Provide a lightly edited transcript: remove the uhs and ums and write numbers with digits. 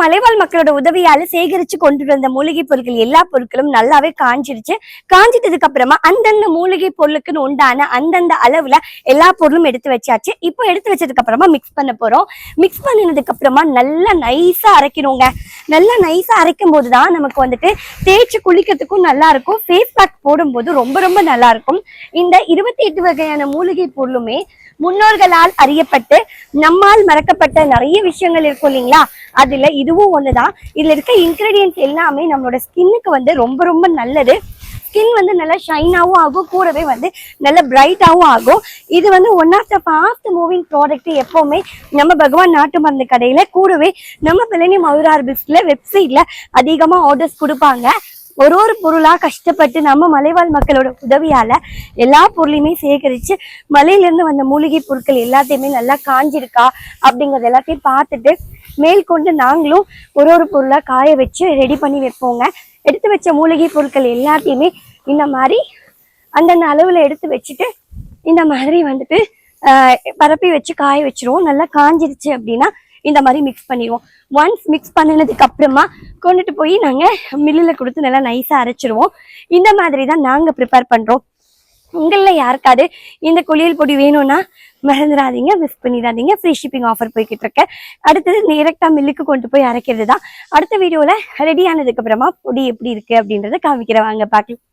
மலைவாழ் மக்களோட உதவியால சேகரிச்சு கொண்டு வந்த மூலிகை பொருட்கள் எல்லா பொருட்களும் நல்லாவே காஞ்சிருச்சு. காஞ்சிட்டதுக்கு அப்புறமா அந்தந்த மூலிகை பொருளுக்குன்னு உண்டான அந்தந்த அளவுல எல்லா பொருளும் எடுத்து வச்சாச்சு. இப்போ எடுத்து வச்சதுக்கு அப்புறமா மிக்ஸ் பண்ண போறோம். மிக்ஸ் பண்ணினதுக்கு அப்புறமா நல்லா நைஸா அரைக்கணுங்க. நல்லா நைஸா அரைக்கும் போதுதான் நமக்கு வந்துட்டு தேய்ச்சி குளிக்கிறதுக்கும் நல்லா இருக்கும். ஃபேஸ் பேக் போடும்போது ரொம்ப ரொம்ப நல்லா இருக்கும். இந்த 28 வகையான மூலிகை பொருளுமே முன்னோர்களால் அறியப்பட்டு நம்மால் மறக்கப்பட்ட நிறைய விஷயங்கள் இருக்கும் இல்லைங்களா, அதுல இதுவும் ஒண்ணுதான். இதுல இருக்க இன்கிரீடியன்ஸ் எல்லாமே நம்மளோட ஸ்கின்னுக்கு வந்து ரொம்ப ரொம்ப நல்லது. ஸ்கின் வந்து நல்லா ஷைனாகவும் ஆகும், கூடவே வந்து நல்ல பிரைட்டாகவும் ஆகும். இது வந்து one of the fast moving product எப்பவுமே நம்ம பகவான் நாட்டு மருந்து கடையில, கூடவே நம்ம பிளனி மயூரார்பிஸ்ல வெப்சைட்ல அதிகமா ஆர்டர்ஸ் கொடுப்பாங்க. ஒரு பொருளா கஷ்டப்பட்டு நம்ம மலைவாழ் மக்களோட உதவியால எல்லா பொருளையுமே சேகரிச்சு மலையிலிருந்து வந்த மூலிகை பொருட்கள் எல்லாத்தையுமே நல்லா காஞ்சிருக்கா அப்படிங்கறது எல்லாத்தையும் பார்த்துட்டு மேற்கொண்டு நாங்களும் ஒரு பொருளா காய வச்சு ரெடி பண்ணி வைப்போங்க. எடுத்து வச்ச மூலிகை பொருட்கள் எல்லாத்தையுமே இந்த மாதிரி அந்தந்த அளவுல எடுத்து வச்சுட்டு இந்த மாதிரி வந்துட்டு பரப்பி வச்சு காய வச்சிருவோம். நல்லா காஞ்சிருச்சு அப்படின்னா இந்த மாதிரி மிக்ஸ் பண்ணிடுவோம். ஒன்ஸ் மிக்ஸ் பண்ணினதுக்கு அப்புறமா கொண்டுட்டு போய் நாங்க மில்லுல கொடுத்து நல்லா நைஸா அரைச்சிருவோம். இந்த மாதிரி தான் நாங்க ப்ரிப்பேர் பண்றோம். உங்கள யாருக்காவது இந்த குளியல் பொடி வேணும்னா மறந்துடாதீங்க, மிஸ் பண்ணிடாதீங்க. ஃப்ரீ ஷிப்பிங் ஆஃபர் போய்கிட்டு இருக்க. அடுத்தது டைரக்டா மில்லுக்கு கொண்டு போய் அரைக்கிறது தான். அடுத்த வீடியோல ரெடி ஆனதுக்கு அப்புறமா பொடி எப்படி இருக்கு அப்படின்றத காமிக்கிறேன், வாங்க பார்க்கலாம்.